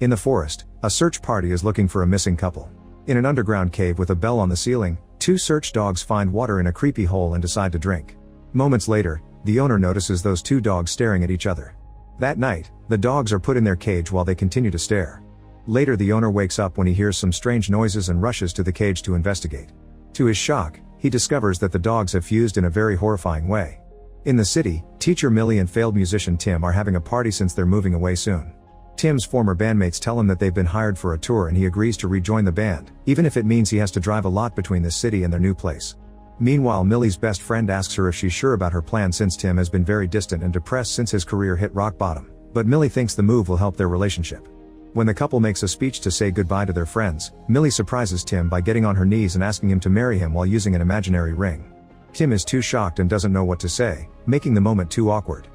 In the forest, a search party is looking for a missing couple. In an underground cave with a bell on the ceiling, two search dogs find water in a creepy hole and decide to drink. Moments later, the owner notices those two dogs staring at each other. That night, the dogs are put in their cage while they continue to stare. Later, the owner wakes up when he hears some strange noises and rushes to the cage to investigate. To his shock, he discovers that the dogs have fused in a very horrifying way. In the city, teacher Millie and failed musician Tim are having a party since they're moving away soon. Tim's former bandmates tell him that they've been hired for a tour and he agrees to rejoin the band, even if it means he has to drive a lot between the city and their new place. Meanwhile, Millie's best friend asks her if she's sure about her plan since Tim has been very distant and depressed since his career hit rock bottom, but Millie thinks the move will help their relationship. When the couple makes a speech to say goodbye to their friends, Millie surprises Tim by getting on her knees and asking him to marry him while using an imaginary ring. Tim is too shocked and doesn't know what to say, making the moment too awkward.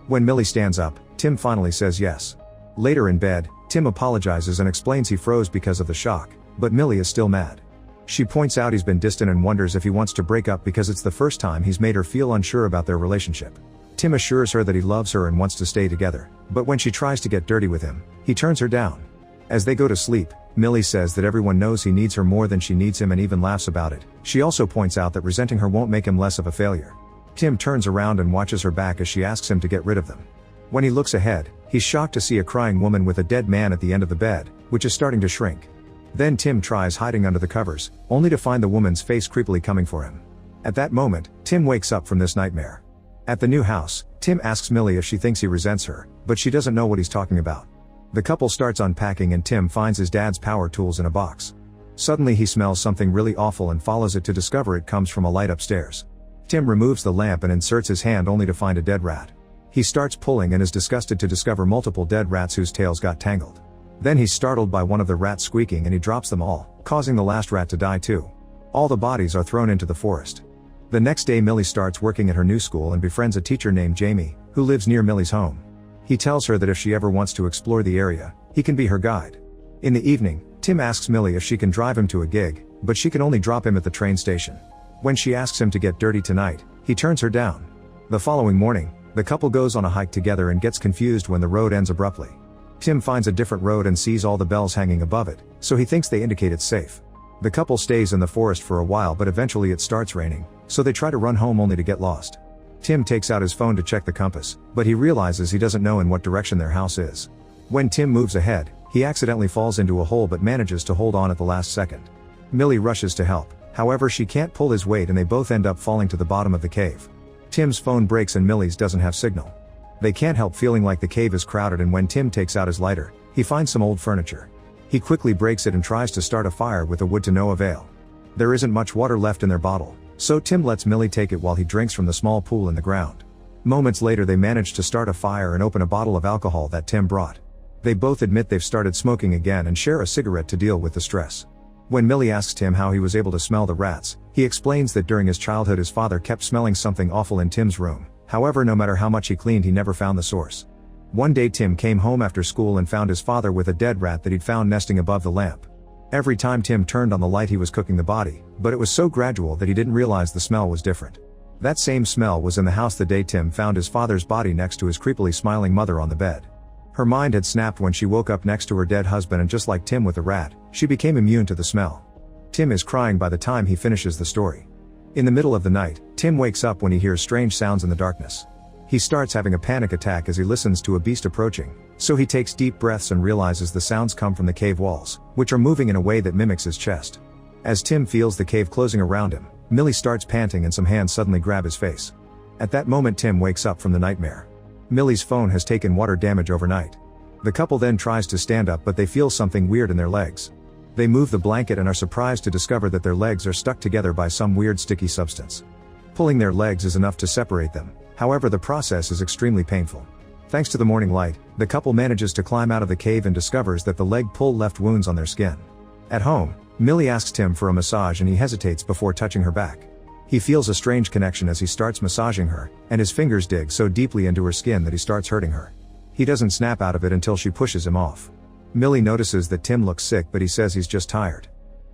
When Millie stands up, Tim finally says yes. Later in bed, Tim apologizes and explains he froze because of the shock, but Millie is still mad. She points out he's been distant and wonders if he wants to break up because it's the first time he's made her feel unsure about their relationship. Tim assures her that he loves her and wants to stay together, but when she tries to get dirty with him, he turns her down. As they go to sleep, Millie says that everyone knows he needs her more than she needs him and even laughs about it. She also points out that resenting her won't make him less of a failure. Tim turns around and watches her back as she asks him to get rid of them. When he looks ahead, he's shocked to see a crying woman with a dead man at the end of the bed, which is starting to shrink. Then Tim tries hiding under the covers, only to find the woman's face creepily coming for him. At that moment, Tim wakes up from this nightmare. At the new house, Tim asks Millie if she thinks he resents her, but she doesn't know what he's talking about. The couple starts unpacking and Tim finds his dad's power tools in a box. Suddenly he smells something really awful and follows it to discover it comes from a light upstairs. Tim removes the lamp and inserts his hand only to find a dead rat. He starts pulling and is disgusted to discover multiple dead rats whose tails got tangled. Then he's startled by one of the rats squeaking and he drops them all, causing the last rat to die too. All the bodies are thrown into the forest. The next day Millie starts working at her new school and befriends a teacher named Jamie, who lives near Millie's home. He tells her that if she ever wants to explore the area, he can be her guide. In the evening, Tim asks Millie if she can drive him to a gig, but she can only drop him at the train station. When she asks him to get dirty tonight, he turns her down. The following morning, the couple goes on a hike together and gets confused when the road ends abruptly. Tim finds a different road and sees all the bells hanging above it, so he thinks they indicate it's safe. The couple stays in the forest for a while but eventually it starts raining, so they try to run home only to get lost. Tim takes out his phone to check the compass, but he realizes he doesn't know in what direction their house is. When Tim moves ahead, he accidentally falls into a hole but manages to hold on at the last second. Millie rushes to help, however she can't pull his weight and they both end up falling to the bottom of the cave. Tim's phone breaks and Millie's doesn't have signal. They can't help feeling like the cave is crowded and when Tim takes out his lighter, he finds some old furniture. He quickly breaks it and tries to start a fire with the wood to no avail. There isn't much water left in their bottle, so Tim lets Millie take it while he drinks from the small pool in the ground. Moments later they manage to start a fire and open a bottle of alcohol that Tim brought. They both admit they've started smoking again and share a cigarette to deal with the stress. When Millie asks Tim how he was able to smell the rats, he explains that during his childhood his father kept smelling something awful in Tim's room. However, no matter how much he cleaned he never found the source. One day Tim came home after school and found his father with a dead rat that he'd found nesting above the lamp. Every time Tim turned on the light he was cooking the body, but it was so gradual that he didn't realize the smell was different. That same smell was in the house the day Tim found his father's body next to his creepily smiling mother on the bed. Her mind had snapped when she woke up next to her dead husband and just like Tim with the rat, she became immune to the smell. Tim is crying by the time he finishes the story. In the middle of the night, Tim wakes up when he hears strange sounds in the darkness. He starts having a panic attack as he listens to a beast approaching, so he takes deep breaths and realizes the sounds come from the cave walls, which are moving in a way that mimics his chest. As Tim feels the cave closing around him, Millie starts panting and some hands suddenly grab his face. At that moment Tim wakes up from the nightmare. Millie's phone has taken water damage overnight. The couple then tries to stand up but they feel something weird in their legs. They move the blanket and are surprised to discover that their legs are stuck together by some weird sticky substance. Pulling their legs is enough to separate them, however the process is extremely painful. Thanks to the morning light, the couple manages to climb out of the cave and discovers that the leg pull left wounds on their skin. At home, Millie asks Tim for a massage and he hesitates before touching her back. He feels a strange connection as he starts massaging her, and his fingers dig so deeply into her skin that he starts hurting her. He doesn't snap out of it until she pushes him off. Millie notices that Tim looks sick but he says he's just tired.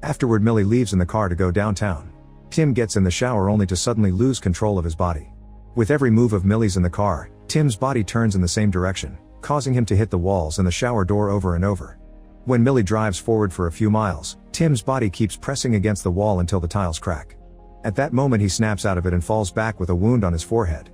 Afterward Millie leaves in the car to go downtown. Tim gets in the shower only to suddenly lose control of his body. With every move of Millie's in the car, Tim's body turns in the same direction, causing him to hit the walls and the shower door over and over. When Millie drives forward for a few miles, Tim's body keeps pressing against the wall until the tiles crack. At that moment he snaps out of it and falls back with a wound on his forehead.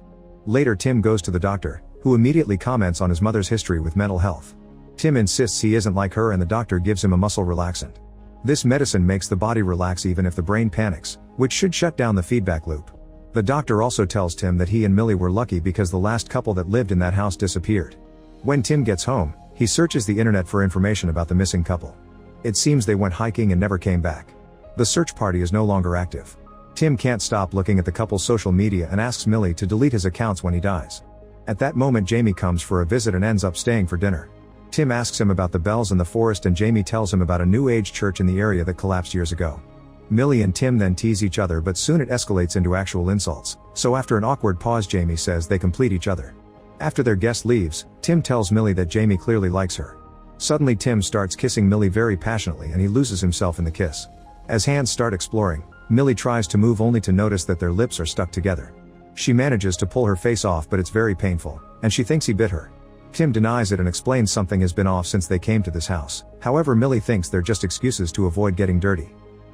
Later Tim goes to the doctor, who immediately comments on his mother's history with mental health. Tim insists he isn't like her and the doctor gives him a muscle relaxant. This medicine makes the body relax even if the brain panics, which should shut down the feedback loop. The doctor also tells Tim that he and Millie were lucky because the last couple that lived in that house disappeared. When Tim gets home, he searches the internet for information about the missing couple. It seems they went hiking and never came back. The search party is no longer active. Tim can't stop looking at the couple's social media and asks Millie to delete his accounts when he dies. At that moment Jamie comes for a visit and ends up staying for dinner. Tim asks him about the bells in the forest and Jamie tells him about a New Age church in the area that collapsed years ago. Millie and Tim then tease each other but soon it escalates into actual insults, so after an awkward pause Jamie says they complete each other. After their guest leaves, Tim tells Millie that Jamie clearly likes her. Suddenly Tim starts kissing Millie very passionately and he loses himself in the kiss. As hands start exploring, Millie tries to move only to notice that their lips are stuck together. She manages to pull her face off but it's very painful, and she thinks he bit her. Tim denies it and explains something has been off since they came to this house, however Millie thinks they're just excuses to avoid getting dirty.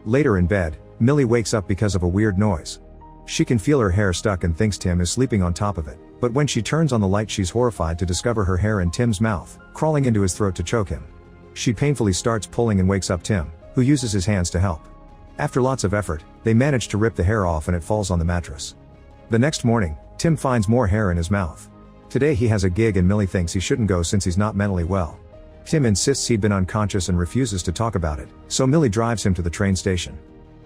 Later in bed, Millie wakes up because of a weird noise. She can feel her hair stuck and thinks Tim is sleeping on top of it, but when she turns on the light she's horrified to discover her hair in Tim's mouth, crawling into his throat to choke him. She painfully starts pulling and wakes up Tim, who uses his hands to help. After lots of effort, they manage to rip the hair off and it falls on the mattress. The next morning, Tim finds more hair in his mouth. Today he has a gig and Millie thinks he shouldn't go since he's not mentally well. Tim insists he'd been unconscious and refuses to talk about it, so Millie drives him to the train station.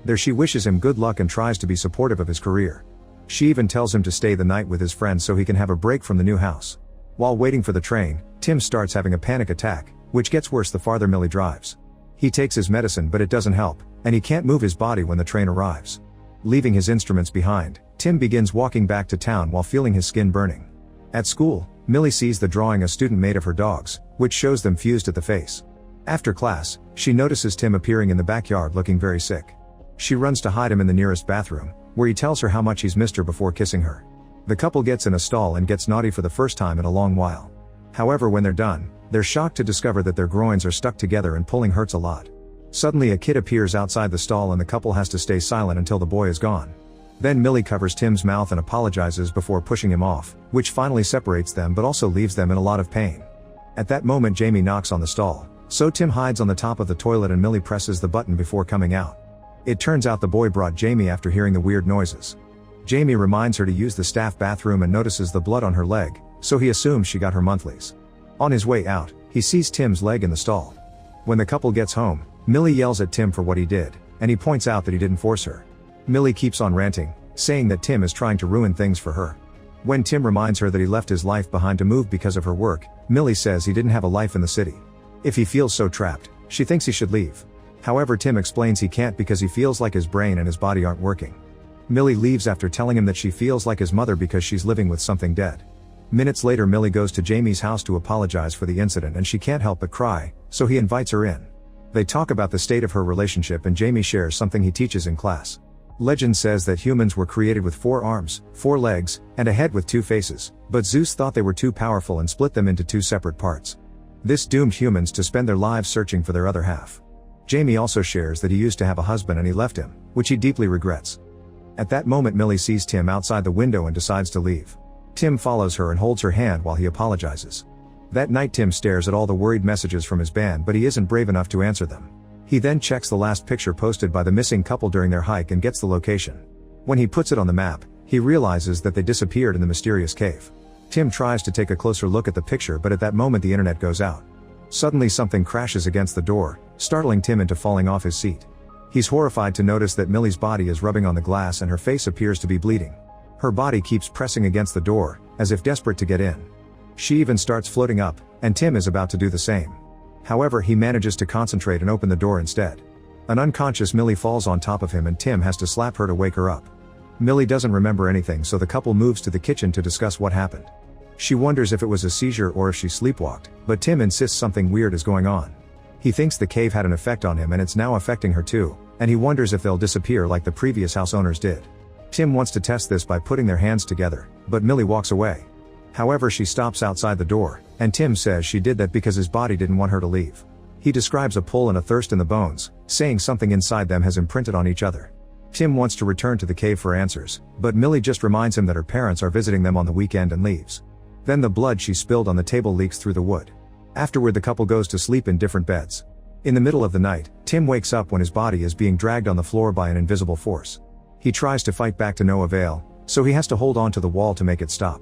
There she wishes him good luck and tries to be supportive of his career. She even tells him to stay the night with his friends so he can have a break from the new house. While waiting for the train, Tim starts having a panic attack, which gets worse the farther Millie drives. He takes his medicine but it doesn't help, and he can't move his body when the train arrives. Leaving his instruments behind, Tim begins walking back to town while feeling his skin burning. At school, Millie sees the drawing a student made of her dogs, which shows them fused at the face. After class, she notices Tim appearing in the backyard looking very sick. She runs to hide him in the nearest bathroom, where he tells her how much he's missed her before kissing her. The couple gets in a stall and gets naughty for the first time in a long while. However, when they're done, they're shocked to discover that their groins are stuck together and pulling hurts a lot. Suddenly a kid appears outside the stall and the couple has to stay silent until the boy is gone. Then Millie covers Tim's mouth and apologizes before pushing him off, which finally separates them but also leaves them in a lot of pain. At that moment Jamie knocks on the stall, so Tim hides on the top of the toilet and Millie presses the button before coming out. It turns out the boy brought Jamie after hearing the weird noises. Jamie reminds her to use the staff bathroom and notices the blood on her leg, so he assumes she got her monthlies. On his way out, he sees Tim's leg in the stall. When the couple gets home, Millie yells at Tim for what he did, and he points out that he didn't force her. Millie keeps on ranting, saying that Tim is trying to ruin things for her. When Tim reminds her that he left his life behind to move because of her work, Millie says he didn't have a life in the city. If he feels so trapped, she thinks he should leave. However, Tim explains he can't because he feels like his brain and his body aren't working. Millie leaves after telling him that she feels like his mother because she's living with something dead. Minutes later Millie goes to Jamie's house to apologize for the incident and she can't help but cry, so he invites her in. They talk about the state of her relationship and Jamie shares something he teaches in class. Legend says that humans were created with 4 arms, 4 legs, and a head with 2 faces, but Zeus thought they were too powerful and split them into 2 separate parts. This doomed humans to spend their lives searching for their other half. Jamie also shares that he used to have a husband and he left him, which he deeply regrets. At that moment Millie sees Tim outside the window and decides to leave. Tim follows her and holds her hand while he apologizes. That night Tim stares at all the worried messages from his band but he isn't brave enough to answer them. He then checks the last picture posted by the missing couple during their hike and gets the location. When he puts it on the map, he realizes that they disappeared in the mysterious cave. Tim tries to take a closer look at the picture but at that moment the internet goes out. Suddenly something crashes against the door, startling Tim into falling off his seat. He's horrified to notice that Millie's body is rubbing on the glass and her face appears to be bleeding. Her body keeps pressing against the door, as if desperate to get in. She even starts floating up, and Tim is about to do the same. However, he manages to concentrate and open the door instead. An unconscious Millie falls on top of him and Tim has to slap her to wake her up. Millie doesn't remember anything so the couple moves to the kitchen to discuss what happened. She wonders if it was a seizure or if she sleepwalked, but Tim insists something weird is going on. He thinks the cave had an effect on him and it's now affecting her too, and he wonders if they'll disappear like the previous house owners did. Tim wants to test this by putting their hands together, but Millie walks away. However, she stops outside the door, and Tim says she did that because his body didn't want her to leave. He describes a pull and a thirst in the bones, saying something inside them has imprinted on each other. Tim wants to return to the cave for answers, but Millie just reminds him that her parents are visiting them on the weekend and leaves. Then the blood she spilled on the table leaks through the wood. Afterward, the couple goes to sleep in different beds. In the middle of the night, Tim wakes up when his body is being dragged on the floor by an invisible force. He tries to fight back to no avail, so he has to hold on to the wall to make it stop.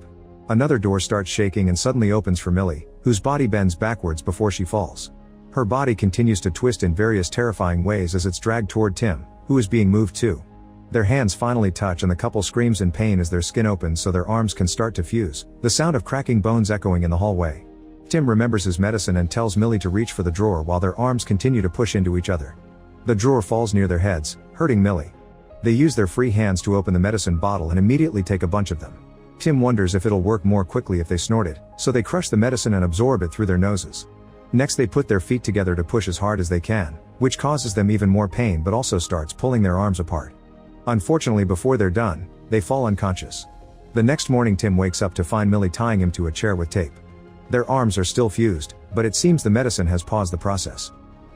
Another door starts shaking and suddenly opens for Millie, whose body bends backwards before she falls. Her body continues to twist in various terrifying ways as it's dragged toward Tim, who is being moved too. Their hands finally touch and the couple screams in pain as their skin opens so their arms can start to fuse, the sound of cracking bones echoing in the hallway. Tim remembers his medicine and tells Millie to reach for the drawer while their arms continue to push into each other. The drawer falls near their heads, hurting Millie. They use their free hands to open the medicine bottle and immediately take a bunch of them. Tim wonders if it'll work more quickly if they snort it, so they crush the medicine and absorb it through their noses. Next they put their feet together to push as hard as they can, which causes them even more pain but also starts pulling their arms apart. Unfortunately, before they're done, they fall unconscious. The next morning Tim wakes up to find Millie tying him to a chair with tape. Their arms are still fused, but it seems the medicine has paused the process.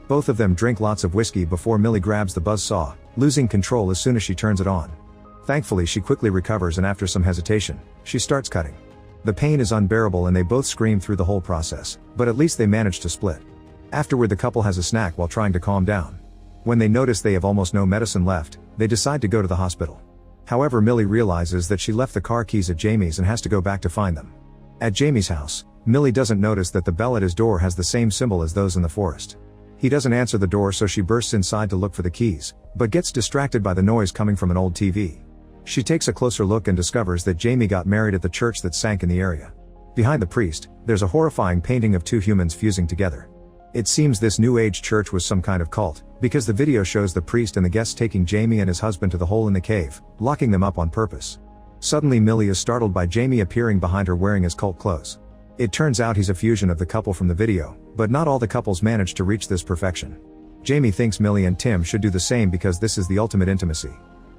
Both of them drink lots of whiskey before Millie grabs the buzzsaw, losing control as soon as she turns it on. Thankfully she quickly recovers and after some hesitation, she starts cutting. The pain is unbearable and they both scream through the whole process, but at least they manage to split. Afterward the couple has a snack while trying to calm down. When they notice they have almost no medicine left, they decide to go to the hospital. However, Millie realizes that she left the car keys at Jamie's and has to go back to find them. At Jamie's house, Millie doesn't notice that the bell at his door has the same symbol as those in the forest. He doesn't answer the door, so she bursts inside to look for the keys, but gets distracted by the noise coming from an old TV. She takes a closer look and discovers that Jamie got married at the church that sank in the area. Behind the priest, there's a horrifying painting of two humans fusing together. It seems this New Age church was some kind of cult, because the video shows the priest and the guests taking Jamie and his husband to the hole in the cave, locking them up on purpose. Suddenly Millie is startled by Jamie appearing behind her wearing his cult clothes. It turns out he's a fusion of the couple from the video, but not all the couples manage to reach this perfection. Jamie thinks Millie and Tim should do the same because this is the ultimate intimacy.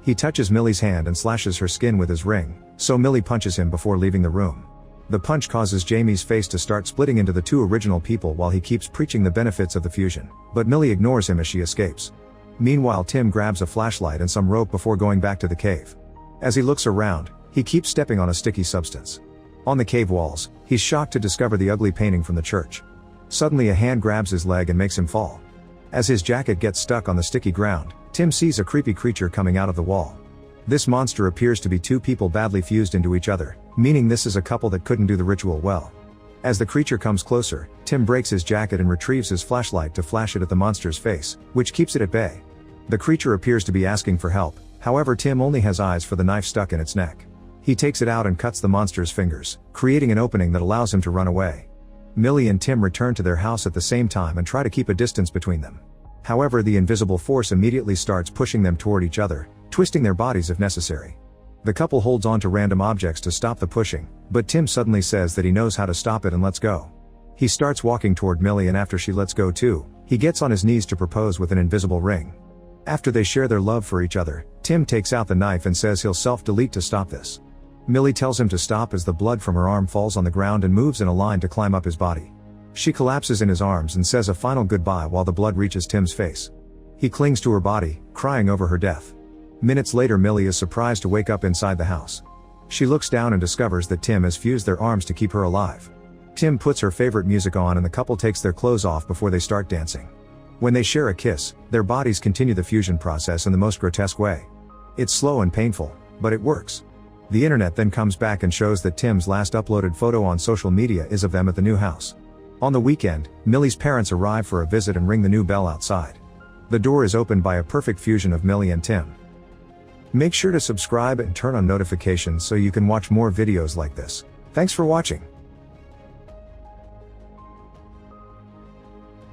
He touches Millie's hand and slashes her skin with his ring, so Millie punches him before leaving the room. The punch causes Jamie's face to start splitting into the two original people while he keeps preaching the benefits of the fusion, but Millie ignores him as she escapes. Meanwhile, Tim grabs a flashlight and some rope before going back to the cave. As he looks around, he keeps stepping on a sticky substance. On the cave walls, he's shocked to discover the ugly painting from the church. Suddenly a hand grabs his leg and makes him fall. As his jacket gets stuck on the sticky ground, Tim sees a creepy creature coming out of the wall. This monster appears to be two people badly fused into each other, meaning this is a couple that couldn't do the ritual well. As the creature comes closer, Tim breaks his jacket and retrieves his flashlight to flash it at the monster's face, which keeps it at bay. The creature appears to be asking for help, however Tim only has eyes for the knife stuck in its neck. He takes it out and cuts the monster's fingers, creating an opening that allows him to run away. Millie and Tim return to their house at the same time and try to keep a distance between them. However, the invisible force immediately starts pushing them toward each other, twisting their bodies if necessary. The couple holds on to random objects to stop the pushing, but Tim suddenly says that he knows how to stop it and lets go. He starts walking toward Millie and after she lets go too, he gets on his knees to propose with an invisible ring. After they share their love for each other, Tim takes out the knife and says he'll self-delete to stop this. Millie tells him to stop as the blood from her arm falls on the ground and moves in a line to climb up his body. She collapses in his arms and says a final goodbye while the blood reaches Tim's face. He clings to her body, crying over her death. Minutes later, Millie is surprised to wake up inside the house. She looks down and discovers that Tim has fused their arms to keep her alive. Tim puts her favorite music on and the couple takes their clothes off before they start dancing. When they share a kiss, their bodies continue the fusion process in the most grotesque way. It's slow and painful, but it works. The internet then comes back and shows that Tim's last uploaded photo on social media is of them at the new house. On the weekend, Millie's parents arrive for a visit and ring the new bell outside. The door is opened by a perfect fusion of Millie and Tim. Make sure to subscribe and turn on notifications so you can watch more videos like this. Thanks for watching.